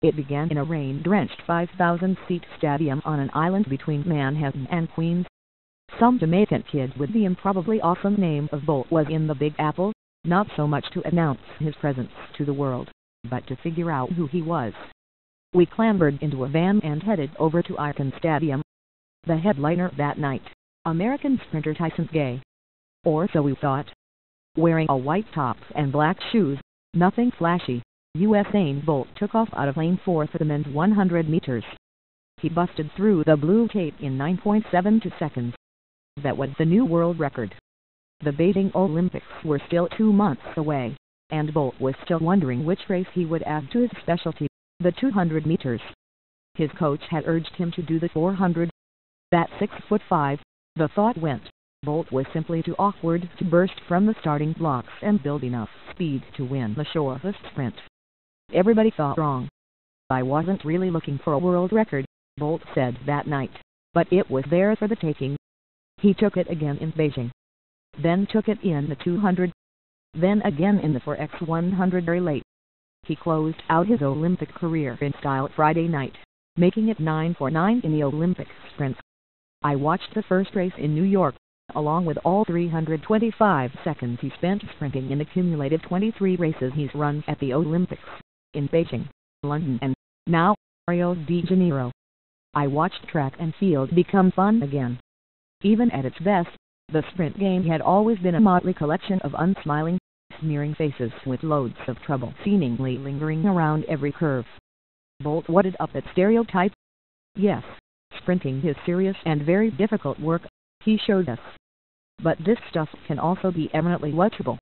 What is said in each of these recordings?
It began in a rain-drenched 5,000-seat stadium on an island between Manhattan and Queens. Some Jamaican kid with the improbably awesome name of Bolt was in the Big Apple, not so much to announce his presence to the world, but to figure out who he was. We clambered into a van and headed over to Icon Stadium. The headliner that night, American sprinter Tyson Gay. Or so we thought. Wearing a white top and black shoes, nothing flashy, Usain Bolt took off out of lane 4 for the men's 100 meters. He busted through the blue tape in 9.72 seconds. That was the new world record. The Beijing Olympics were still 2 months away, and Bolt was still wondering which race he would add to his specialty, the 200 meters. His coach had urged him to do the 400. At 6'5", the thought went, Bolt was simply too awkward to burst from the starting blocks and build enough speed to win the shortest sprint. Everybody thought wrong. I wasn't really looking for a world record, Bolt said that night, but it was there for the taking. He took it again in Beijing. Then took it in the 200. Then again in the 4x100 very late. He closed out his Olympic career in style Friday night, making it 9:49 in the Olympic sprint. I watched the first race in New York, along with all 325 seconds he spent sprinting in the cumulative 23 races he's run at the Olympics, in Beijing, London and, now, Rio de Janeiro. I watched track and field become fun again. Even at its best, the sprint game had always been a motley collection of unsmiling, sneering faces with loads of trouble seemingly lingering around every curve. Bolt wadded up that stereotype. Yes, sprinting is serious and very difficult work, he showed us. But this stuff can also be eminently watchable.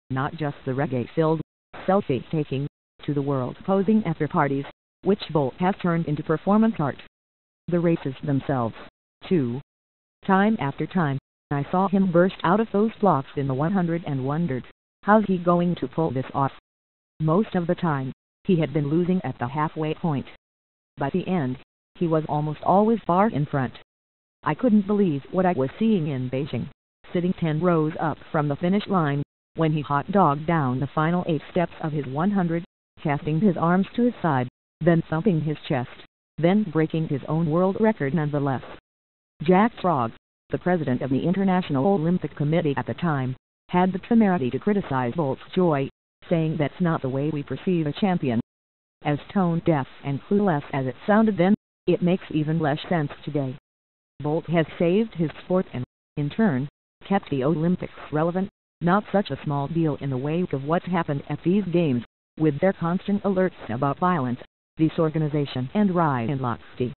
Not just the reggae-filled, selfie-taking, to-the-world posing after parties, which Bolt has turned into performance art. The races themselves, too. Time after time, I saw him burst out of those blocks in the 100 and wondered, how's he going to pull this off? Most of the time, he had been losing at the halfway point. By the end, he was almost always far in front. I couldn't believe what I was seeing in Beijing, sitting 10 rows up from the finish line, when he hot-dogged down the final 8 steps of his 100, casting his arms to his side, then thumping his chest, then breaking his own world record nonetheless. Jack Frog, the president of the International Olympic Committee at the time, had the temerity to criticize Bolt's joy, saying that's not the way we perceive a champion. As tone-deaf and clueless as it sounded then, it makes even less sense today. Bolt has saved his sport and, in turn, kept the Olympics relevant, not such a small deal in the wake of what's happened at these games, with their constant alerts about violence, disorganization and rioting.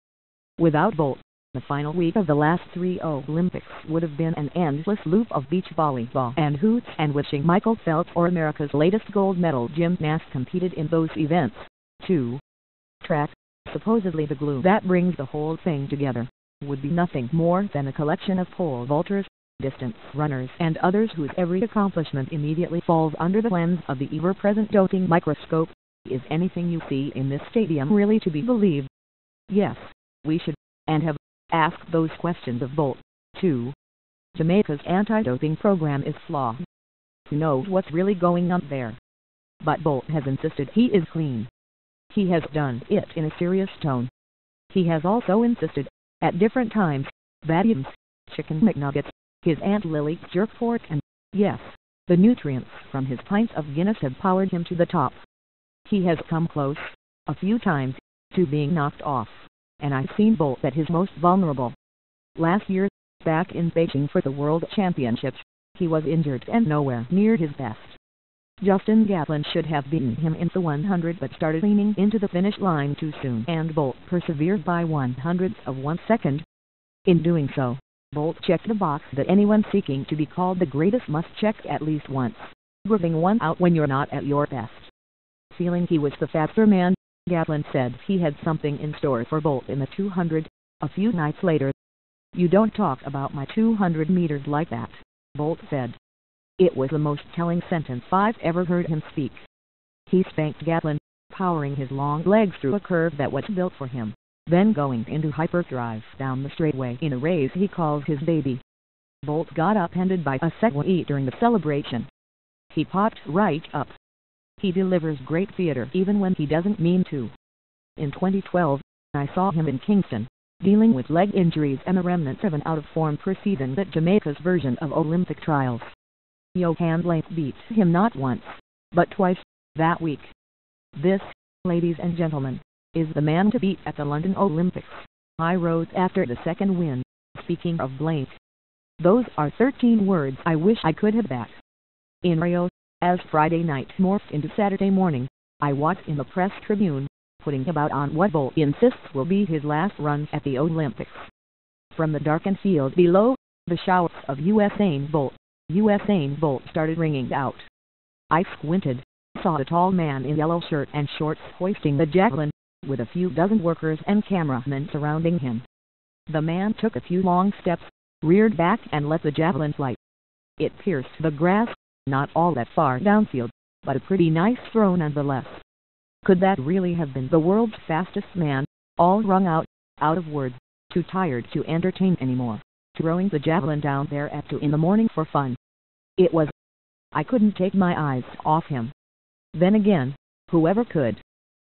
Without Bolt, the final week of the last 3 Olympics would have been an endless loop of beach volleyball and hoots and wishing Michael Phelps or America's latest gold medal gymnast competed in those events, too. Track, supposedly the glue that brings the whole thing together, would be nothing more than a collection of pole vaulters, distance runners and others whose every accomplishment immediately falls under the lens of the ever-present doping microscope. Is anything you see in this stadium really to be believed? Yes, we should, and have, asked those questions of Bolt, too. Jamaica's anti-doping program is flawed. Who knows what's really going on there? But Bolt has insisted he is clean. He has done it in a serious tone. He has also insisted, at different times, that his chicken McNuggets, his Aunt Lily's jerk pork and, yes, the nutrients from his pints of Guinness have powered him to the top. He has come close, a few times, to being knocked off, and I've seen Bolt at his most vulnerable. Last year, back in Beijing for the World Championships, he was injured and nowhere near his best. Justin Gatlin should have beaten him in the 100 but started leaning into the finish line too soon and Bolt persevered by 1/100th of 1 second. In doing so, Bolt checked the box that anyone seeking to be called the greatest must check at least once, grouping one out when you're not at your best. Feeling he was the faster man, Gatlin said he had something in store for Bolt in the 200, a few nights later. You don't talk about my 200 meters like that, Bolt said. It was the most telling sentence I've ever heard him speak. He spanked Gatlin, powering his long legs through a curve that was built for him, then going into hyperdrive down the straightaway in a race he calls his baby. Bolt got upended by a Segway during the celebration. He popped right up. He delivers great theater even when he doesn't mean to. In 2012, I saw him in Kingston, dealing with leg injuries and the remnants of an out-of-form preseason at Jamaica's version of Olympic trials. Yohan Blank beat him not once, but twice, that week. This, ladies and gentlemen, is the man to beat at the London Olympics. I wrote after the second win, speaking of Blank. Those are 13 words I wish I could have back. In Rio, as Friday night morphed into Saturday morning, I watched in the press tribune, putting about on what Bolt insists will be his last run at the Olympics. From the darkened field below, the shouts of Usain Bolt started ringing out. I squinted, saw a tall man in yellow shirt and shorts hoisting the javelin, with a few dozen workers and cameramen surrounding him. The man took a few long steps, reared back and let the javelin fly. It pierced the grass, not all that far downfield, but a pretty nice throw nonetheless. Could that really have been the world's fastest man, all wrung out of words, too tired to entertain anymore, throwing the javelin down there at 2 in the morning for fun? It was. I couldn't take my eyes off him. Then again, whoever could?